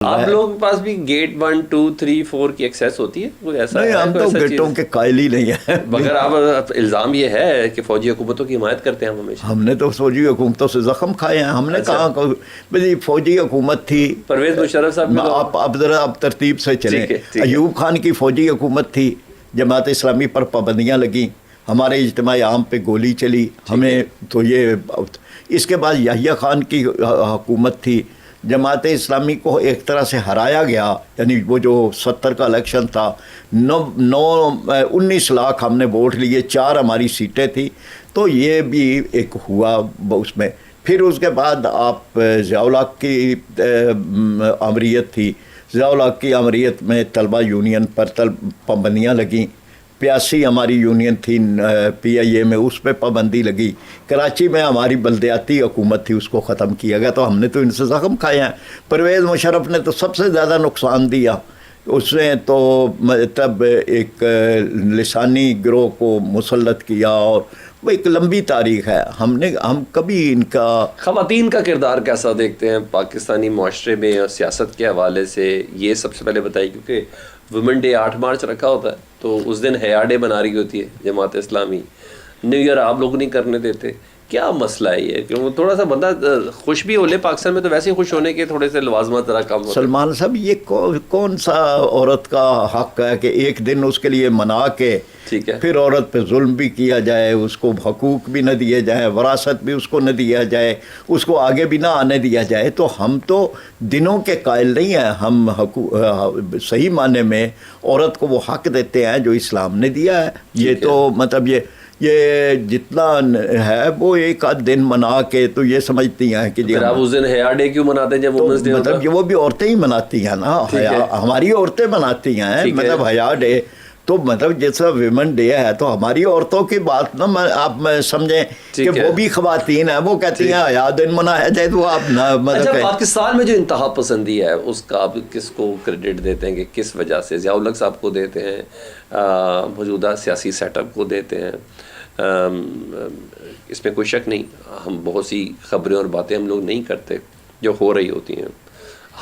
آپ لوگوں کے پاس بھی گیٹ 1 2 3 4 کی ایکسیس ہوتی ہے؟ کوئی ایسا نہیں، ہم تو گیٹوں کے قائل ہی نہیں ہیں. مگر اب الزام یہ ہے کہ فوجی حکومتوں کی حمایت کرتے ہیں ہم ہمیشہ. ہم نے تو فوجی حکومتوں سے زخم کھائے ہیں. ہم نے کہاں بھائی فوجی حکومت تھی. پرویز مشرف صاحب اب ذرا آپ ترتیب سے چلیں. ایوب خان کی فوجی حکومت تھی، جماعت اسلامی پر پابندیاں لگیں، ہمارے اجتماع عام پہ گولی چلی ہمیں. تو یہ اس کے بعد یحییٰ خان کی حکومت تھی، جماعت اسلامی کو ایک طرح سے ہرایا گیا. یعنی وہ جو 70 کا الیکشن تھا، 19 لاکھ ہم نے ووٹ لیے، 4 ہماری سیٹیں تھیں. تو یہ بھی ایک ہوا اس میں. پھر اس کے بعد آپ ضیاء الحق کی آمریت تھی، ضیاء الحق کی آمریت میں طلبہ یونین پر پابندیاں لگیں. 85 ہماری یونین تھی پی آئی اے میں، اس پہ پابندی لگی. کراچی میں ہماری بلدیاتی حکومت تھی، اس کو ختم کیا گیا. تو ہم نے تو ان سے زخم کھائے ہیں. پرویز مشرف نے تو سب سے زیادہ نقصان دیا. اس نے تو تب ایک لسانی گروہ کو مسلط کیا، اور وہ ایک لمبی تاریخ ہے. ہم کبھی ان کا خواتین کا کردار کیسا دیکھتے ہیں پاکستانی معاشرے میں اور سیاست کے حوالے سے؟ یہ سب سے پہلے بتائیے، کیونکہ ویمن ڈے 8 مارچ رکھا ہوتا ہے، تو اس دن حیا ڈے بنا رہی ہوتی ہے جماعت اسلامی. نیو ایئر آپ لوگ نہیں کرنے دیتے. کیا مسئلہ ہے یہ؟ کہ وہ تھوڑا سا بندہ خوش بھی ہو لے، پاکستان میں تو ویسے ہی خوش ہونے کے تھوڑے سے لوازمات ذرا کم ہوتے ہیں. سلمان صاحب، یہ کون سا عورت کا حق ہے کہ ایک دن اس کے لیے منا کے پھر عورت پہ ظلم بھی کیا جائے، اس کو حقوق بھی نہ دیے جائیں، وراثت بھی اس کو نہ دیا جائے، اس کو آگے بھی نہ آنے دیا جائے. تو ہم تو دنوں کے قائل نہیں ہیں. ہم صحیح معنی میں عورت کو وہ حق دیتے ہیں جو اسلام نے دیا ہے. یہ تو مطلب یہ جتنا ہے وہ ایک آدھ دن منا کے تو یہ سمجھتی ہیں کہ آپ اس دن حیا ڈے کیوں مناتے ہیں جب وومنس ڈے ہوتا ہے؟ مطلب وہ بھی عورتیں ہی مناتی ہیں نا، ہماری عورتیں مناتی ہیں. مطلب حیا ڈے تو مطلب جیسا ویمن ڈے ہے تو ہماری عورتوں کی بات نا آپ سمجھیں کہ وہ بھی خواتین ہیں. وہ کہتی ہیں حیا دن منایا جائے تو آپ نہ مطلب. پاکستان میں جو انتہا پسندی ہے اس کا آپ کس کو کریڈٹ دیتے ہیں کہ کس وجہ سے؟ ضیاء الحق صاحب کو دیتے ہیں، موجودہ سیاسی سیٹ اپ کو دیتے ہیں؟ اس میں کوئی شک نہیں. ہم بہت سی خبریں اور باتیں ہم لوگ نہیں کرتے جو ہو رہی ہوتی ہیں.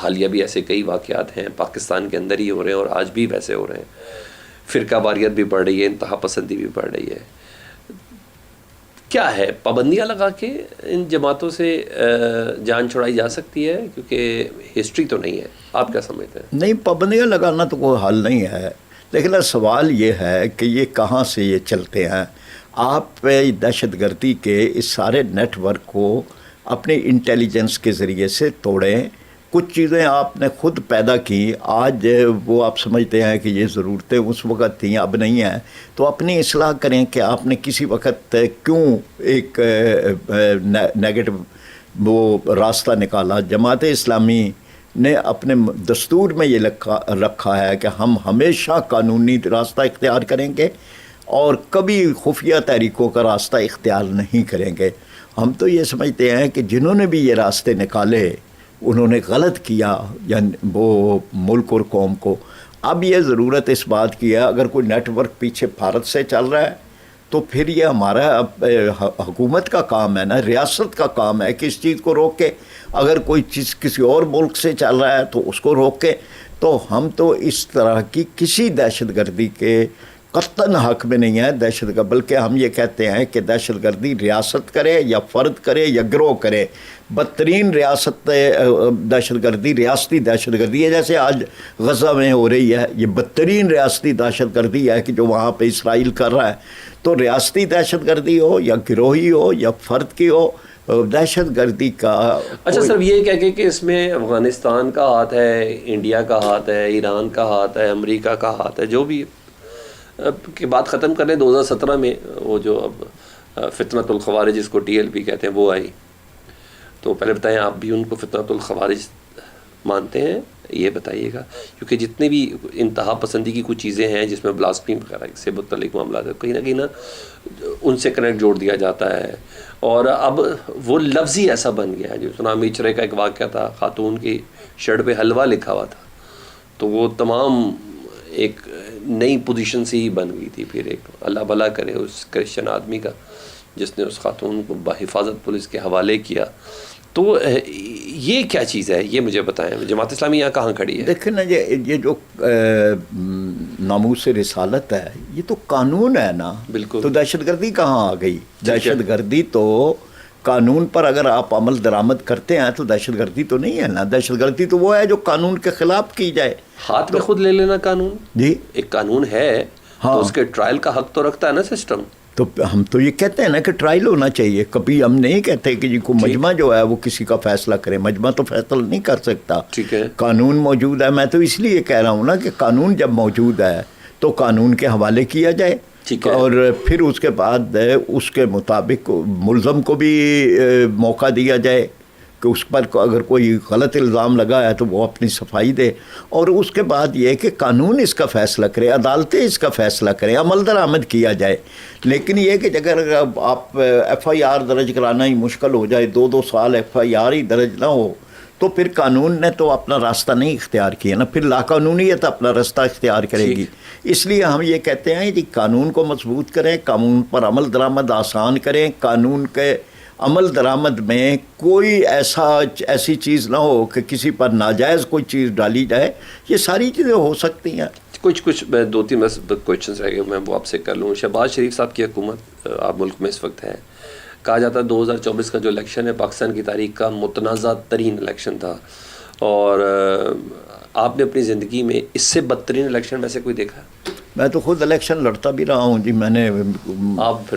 حالیہ بھی ایسے کئی واقعات ہیں پاکستان کے اندر ہی ہو رہے ہیں اور آج بھی ویسے ہو رہے ہیں. فرقہ واریت بھی بڑھ رہی ہے، انتہا پسندی بھی بڑھ رہی ہے. کیا ہے، پابندیاں لگا کے ان جماعتوں سے جان چھڑائی جا سکتی ہے؟ کیونکہ ہسٹری تو نہیں ہے. آپ کیا سمجھتے ہیں؟ نہیں، پابندیاں لگانا تو کوئی حل نہیں ہے. لیکن سوال یہ ہے کہ یہ کہاں سے یہ چلتے ہیں. آپ دہشت گردی کے اس سارے نیٹ ورک کو اپنی انٹیلیجنس کے ذریعے سے توڑیں. کچھ چیزیں آپ نے خود پیدا کی، آج وہ آپ سمجھتے ہیں کہ یہ ضرورتیں اس وقت تھیں، اب نہیں ہیں. تو اپنی اصلاح کریں کہ آپ نے کسی وقت کیوں ایک نیگیٹو وہ راستہ نکالا. جماعت اسلامی نے اپنے دستور میں یہ رکھا ہے کہ ہم ہمیشہ قانونی راستہ اختیار کریں گے اور کبھی خفیہ تحریکوں کا راستہ اختیار نہیں کریں گے. ہم تو یہ سمجھتے ہیں کہ جنہوں نے بھی یہ راستے نکالے انہوں نے غلط کیا، یعنی وہ ملک اور قوم کو. اب یہ ضرورت اس بات کی ہے، اگر کوئی نیٹ ورک پیچھے بھارت سے چل رہا ہے تو پھر یہ ہمارا حکومت کا کام ہے نا، ریاست کا کام ہے کہ اس چیز کو روکے. اگر کوئی چیز کسی اور ملک سے چل رہا ہے تو اس کو روکے. تو ہم تو اس طرح کی کسی دہشت گردی کے قطعاً حق میں نہیں ہے دہشت گرد، بلکہ ہم یہ کہتے ہیں کہ دہشت گردی ریاست کرے یا فرد کرے یا گروہ کرے. بدترین دہشت گردی ریاستی دہشت گردی ہے، جیسے آج غزہ میں ہو رہی ہے. یہ بدترین ریاستی دہشت گردی ہے کہ جو وہاں پہ اسرائیل کر رہا ہے. تو ریاستی دہشت گردی ہو یا گروہی ہو یا فرد کی ہو، دہشت گردی کا اچھا سر، یہ کہہ کہ اس میں افغانستان کا ہاتھ ہے، انڈیا کا ہاتھ ہے، ایران کا ہاتھ ہے، امریکہ کا ہاتھ ہے، جو بھی کہ بات ختم کریں. 2017 میں وہ جو اب فتنۃ الخوارج جس کو TLP کہتے ہیں وہ آئی. تو پہلے بتائیں، آپ بھی ان کو فتنۃ الخوارج مانتے ہیں؟ یہ بتائیے گا، کیونکہ جتنے بھی انتہا پسندی کی کچھ چیزیں ہیں جس میں بلاسفیمی وغیرہ سے متعلق معاملات ہیں، کہیں نہ ان سے کنیکٹ جوڑ دیا جاتا ہے. اور اب وہ لفظ ہی ایسا بن گیا ہے. جو سونامی چرے کا ایک واقعہ تھا، خاتون کی شرٹ پہ حلوہ لکھا ہوا تھا، تو وہ تمام ایک نئی پوزیشن سے ہی بن گئی تھی. پھر ایک اللہ بھلا کرے اس کرسچن آدمی کا جس نے اس خاتون کو بحفاظت پولیس کے حوالے کیا. تو یہ کیا چیز ہے، یہ مجھے بتائیں، جماعت اسلامی یہاں کہاں کھڑی ہے؟ دیکھیں نا یہ جو ناموس رسالت ہے یہ تو قانون ہے نا. بالکل. تو دہشت گردی کہاں آ گئی؟ دہشت گردی تو قانون پر اگر آپ عمل درآمد کرتے ہیں تو دہشت گردی تو نہیں ہے نا. دہشت گردی تو وہ ہے جو قانون کے خلاف کی جائے. ہاتھ میں خود لے لینا قانون. جی ایک قانون ہے تو اس کے ٹرائل کا حق تو رکھتا ہے نا سسٹم. تو ہم تو یہ کہتے ہیں نا کہ ٹرائل ہونا چاہیے. کبھی ہم نہیں کہتے کہ جی کو مجمع جو ہے وہ کسی کا فیصلہ کرے. مجمع تو فیصلہ نہیں کر سکتا. ٹھیک ہے. قانون موجود ہے. میں تو اس لیے کہہ رہا ہوں نا کہ قانون جب موجود ہے تو قانون کے حوالے کیا جائے. اور پھر اس کے بعد اس کے مطابق ملزم کو بھی موقع دیا جائے کہ اس پر اگر کوئی غلط الزام لگا ہے تو وہ اپنی صفائی دے. اور اس کے بعد یہ کہ قانون اس کا فیصلہ کرے، عدالتیں اس کا فیصلہ کریں، عمل درآمد کیا جائے. لیکن یہ کہ اگر آپ ایف آئی آر درج کرانا ہی مشکل ہو جائے، 2 سال ایف آئی آر ہی درج نہ ہو، تو پھر قانون نے تو اپنا راستہ نہیں اختیار کیا نا. پھر لاقانونیت اپنا راستہ اختیار کرے گی. اس لیے ہم یہ کہتے ہیں کہ قانون کو مضبوط کریں، قانون پر عمل درآمد آسان کریں. قانون کے عمل درآمد میں کوئی ایسی چیز نہ ہو کہ کسی پر ناجائز کوئی چیز ڈالی جائے. یہ ساری چیزیں ہو سکتی ہیں. کچھ 2-3 کویشچنس رہ گئے، میں وہ آپ سے کر لوں. شہباز شریف صاحب کی حکومت آپ ملک میں اس وقت ہے. کہا جاتا ہے 2024 کا جو الیکشن ہے پاکستان کی تاریخ کا متنازع ترین الیکشن تھا، اور آپ نے اپنی زندگی میں اس سے بدترین الیکشن میں سے کوئی دیکھا ہے؟ میں تو خود الیکشن لڑتا بھی رہا ہوں جی. میں نے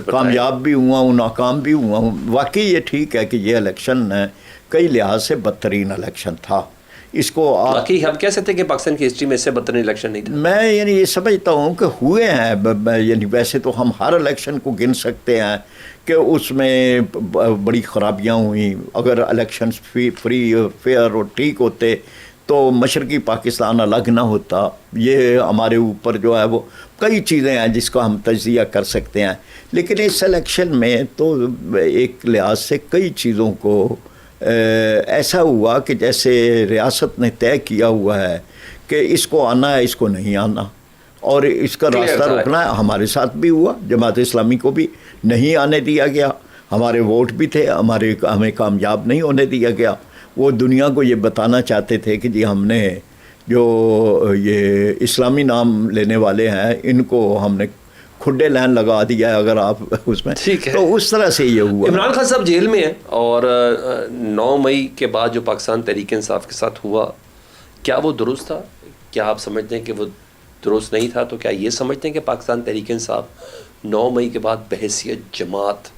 کامیاب بھی ہوا ہوں، ناکام بھی ہوا ہوں. واقعی یہ ٹھیک ہے کہ یہ الیکشن کئی لحاظ سے بدترین الیکشن تھا. اس کو باقی ہم کہہ سکتے ہیں کہ پاکستان کی ہسٹری میں اس سے بدترین الیکشن نہیں تھا. میں یعنی یہ سمجھتا ہوں کہ ہوئے ہیں. یعنی ویسے تو ہم ہر الیکشن کو گن سکتے ہیں کہ اس میں بڑی خرابیاں ہوئیں. اگر الیکشنز فری فیئر اور ٹھیک ہوتے تو مشرقی پاکستان الگ نہ ہوتا. یہ ہمارے اوپر جو ہے وہ کئی چیزیں ہیں جس کا ہم تجزیہ کر سکتے ہیں. لیکن اس الیکشن میں تو ایک لحاظ سے کئی چیزوں کو ایسا ہوا کہ جیسے ریاست نے طے کیا ہوا ہے کہ اس کو آنا ہے، اس کو نہیں آنا، اور اس کا راستہ روکنا ہے. ہمارے ساتھ بھی ہوا. جماعت اسلامی کو بھی نہیں آنے دیا گیا. ہمارے ووٹ بھی تھے، ہمیں کامیاب نہیں ہونے دیا گیا. وہ دنیا کو یہ بتانا چاہتے تھے کہ جی ہم نے جو یہ اسلامی نام لینے والے ہیں ان کو ہم نے کھڈے لائن لگا دیا ہے اگر آپ اس میں. تو اس طرح سے یہ ہوا. عمران خان صاحب جیل میں ہیں، اور 9 مئی کے بعد جو پاکستان تحریک انصاف کے ساتھ ہوا، کیا وہ درست تھا؟ کیا آپ سمجھتے ہیں کہ وہ درست نہیں تھا؟ تو کیا یہ سمجھتے ہیں کہ پاکستان تحریک انصاف 9 مئی کے بعد بحیثیت جماعت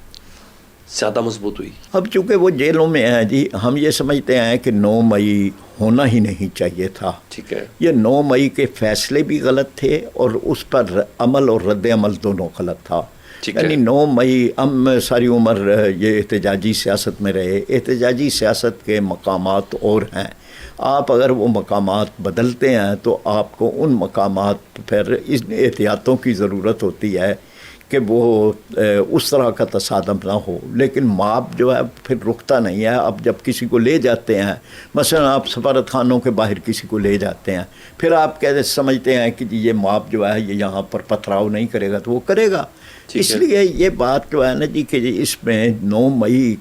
زیادہ مضبوط ہوئی؟ اب چونکہ وہ جیلوں میں ہیں جی، ہم یہ سمجھتے ہیں کہ 9 مئی ہونا ہی نہیں چاہیے تھا. ٹھیک ہے. یہ 9 مئی کے فیصلے بھی غلط تھے اور اس پر عمل اور رد عمل دونوں غلط تھا. یعنی 9 مئی ہم ساری عمر یہ احتجاجی سیاست میں رہے. احتجاجی سیاست کے مقامات اور ہیں. آپ اگر وہ مقامات بدلتے ہیں تو آپ کو ان مقامات پر اس احتیاطوں کی ضرورت ہوتی ہے کہ وہ اس طرح کا تصادم نہ ہو. لیکن ماب جو ہے پھر رکتا نہیں ہے. اب جب کسی کو لے جاتے ہیں، مثلا آپ سفارت خانوں کے باہر کسی کو لے جاتے ہیں، پھر آپ کہتے سمجھتے ہیں کہ یہ ماب جو ہے یہ یہاں پر پتھراؤ نہیں کرے گا، تو وہ کرے گا. اس لیے یہ بات جو ہے نا جی کہ اس میں 9 مئی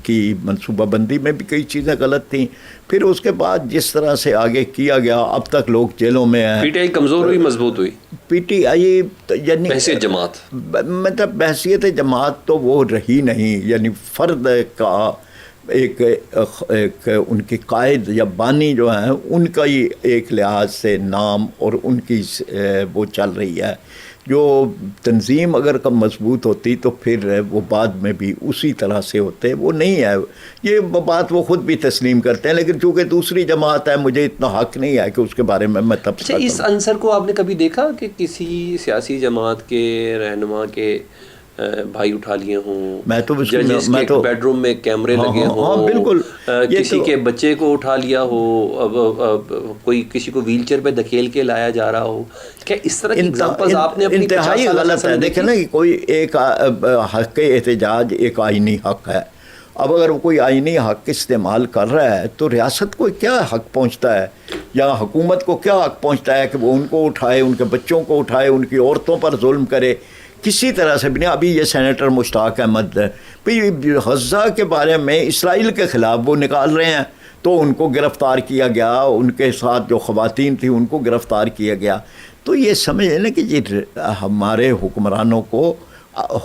کی منصوبہ بندی میں بھی کئی چیزیں غلط تھیں. پھر اس کے بعد جس طرح سے آگے کیا گیا، اب تک لوگ جیلوں میں ہیں. پی ٹی آئی کمزور ہوئی، مضبوط ہوئی. پی ٹی آئی یعنی بحیثیت جماعت، مطلب بحیثیت جماعت تو وہ رہی نہیں. یعنی فرد کا ایک ان کے قائد یا بانی جو ہیں ان کا ہی ایک لحاظ سے نام اور ان کی وہ چل رہی ہے. جو تنظیم اگر کم مضبوط ہوتی تو پھر وہ بعد میں بھی اسی طرح سے ہوتے. وہ نہیں ہے. یہ بات وہ خود بھی تسلیم کرتے ہیں. لیکن چونکہ دوسری جماعت ہے، مجھے اتنا حق نہیں ہے کہ اس کے بارے میں تبصرہ کروں. اس عنصر کو آپ نے کبھی دیکھا کہ کسی سیاسی جماعت کے رہنما کے بھائی اٹھا لیے ہوں؟ میں تو بیڈ روم میں کیمرے لگے ہوں، بالکل. کسی کے بچے کو اٹھا لیا ہو، کوئی کسی کو ویل چیئر پہ دھکیل کے لایا جا رہا ہو. کیا اس طرح کی ایگزامپلز آپ نے اپنی انتہائی غلط ہے. دیکھیں نا کہ کوئی ایک حق احتجاج ایک آئینی حق ہے. اب اگر کوئی آئینی حق استعمال کر رہا ہے تو ریاست کو کیا حق پہنچتا ہے یا حکومت کو کیا حق پہنچتا ہے کہ وہ ان کو اٹھائے، ان کے بچوں کو اٹھائے، ان کی عورتوں پر ظلم کرے؟ کسی طرح سے بھی نہیں. ابھی یہ سینیٹر مشتاق احمد غزہ کے بارے میں اسرائیل کے خلاف وہ نکال رہے ہیں, تو ان کو گرفتار کیا گیا, ان کے ساتھ جو خواتین تھیں ان کو گرفتار کیا گیا. تو یہ سمجھ لیں کہ یہ ہمارے حکمرانوں کو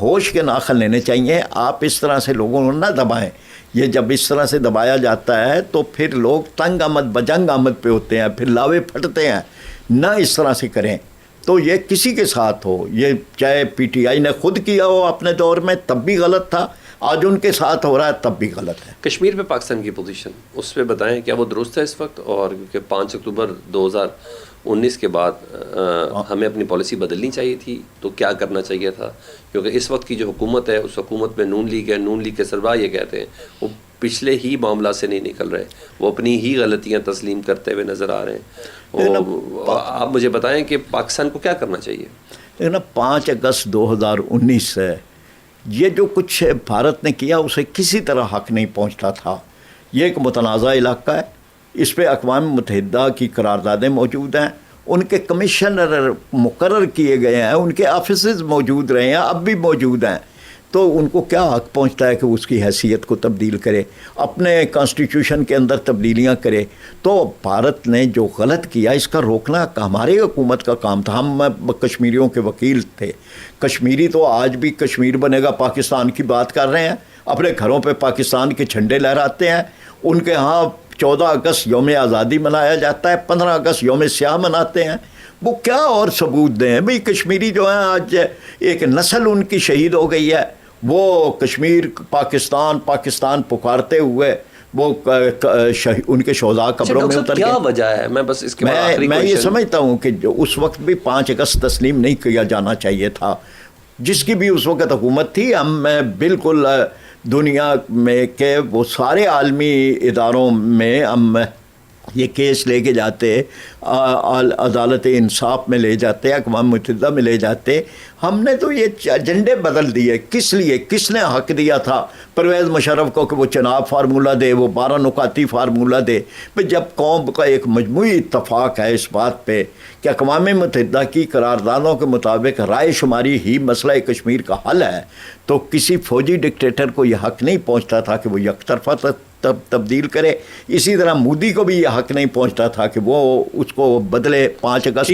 ہوش کے ناخن لینے چاہیے. آپ اس طرح سے لوگوں کو نہ دبائیں. یہ جب اس طرح سے دبایا جاتا ہے تو پھر لوگ تنگ آمد بجنگ آمد پہ ہوتے ہیں, پھر لاوے پھٹتے ہیں. نہ اس طرح سے کریں. تو یہ کسی کے ساتھ ہو, یہ چاہے پی ٹی آئی نے خود کیا ہو اپنے دور میں تب بھی غلط تھا, آج ان کے ساتھ ہو رہا ہے تب بھی غلط ہے. کشمیر پہ پاکستان کی پوزیشن اس پہ بتائیں, کیا وہ درست ہے اس وقت؟ اور کیونکہ 5 اکتوبر 2019 کے بعد ہمیں اپنی پالیسی بدلنی چاہیے تھی, تو کیا کرنا چاہیے تھا؟ کیونکہ اس وقت کی جو حکومت ہے اس حکومت میں نون لیگ ہے, نون لیگ کے سربراہ یہ کہتے ہیں وہ پچھلے ہی معاملات سے نہیں نکل رہے, وہ اپنی ہی غلطیاں تسلیم کرتے ہوئے نظر آ رہے ہیں. آپ مجھے بتائیں کہ پاکستان کو کیا کرنا چاہیے؟ لیکن 5 اگست 2019 سے یہ جو کچھ بھارت نے کیا اسے کسی طرح حق نہیں پہنچتا تھا. یہ ایک متنازع علاقہ ہے, اس پہ اقوام متحدہ کی قراردادیں موجود ہیں, ان کے کمشنر مقرر کیے گئے ہیں, ان کے آفیسز موجود رہے ہیں, اب بھی موجود ہیں. تو ان کو کیا حق پہنچتا ہے کہ اس کی حیثیت کو تبدیل کرے, اپنے کانسٹیٹیوشن کے اندر تبدیلیاں کرے؟ تو بھارت نے جو غلط کیا اس کا روکنا ہماری حکومت کا کام تھا. ہم کشمیریوں کے وکیل تھے. کشمیری تو آج بھی کشمیر بنے گا پاکستان کی بات کر رہے ہیں, اپنے گھروں پہ پاکستان کے جھنڈے لہراتے ہیں. ان کے ہاں 14 اگست یوم آزادی منایا جاتا ہے, 15 اگست یوم سیاہ مناتے ہیں. وہ کیا اور ثبوت دیں بھئی؟ کشمیری جو ہیں آج ایک نسل ان کی شہید ہو گئی ہے, وہ کشمیر پاکستان پاکستان پکارتے ہوئے وہ ان کے شہداء قبروں میں اتر گئے. کیا وجہ ہے؟ میں بس اس کے میں یہ سمجھتا ہوں کہ اس وقت بھی 5 اگست تسلیم نہیں کیا جانا چاہیے تھا. جس کی بھی اس وقت حکومت تھی, ہم بالکل دنیا میں کے وہ سارے عالمی اداروں میں ہم یہ کیس لے کے جاتے, عدالت انصاف میں لے جاتے, اقوام متحدہ میں لے جاتے. ہم نے تو یہ ایجنڈے بدل دیے. کس لیے؟ کس نے حق دیا تھا پرویز مشرف کو کہ وہ چناب فارمولہ دے, وہ 12 نکاتی فارمولہ دے؟ جب قوم کا ایک مجموعی اتفاق ہے اس بات پہ کہ اقوام متحدہ کی قراردادوں کے مطابق رائے شماری ہی مسئلہ کشمیر کا حل ہے, تو کسی فوجی ڈکٹیٹر کو یہ حق نہیں پہنچتا تھا کہ وہ یک طرفہ تبدیل کرے. اسی طرح مودی کو بھی یہ حق نہیں پہنچتا تھا کہ وہ اس کو بدلے 5 اگست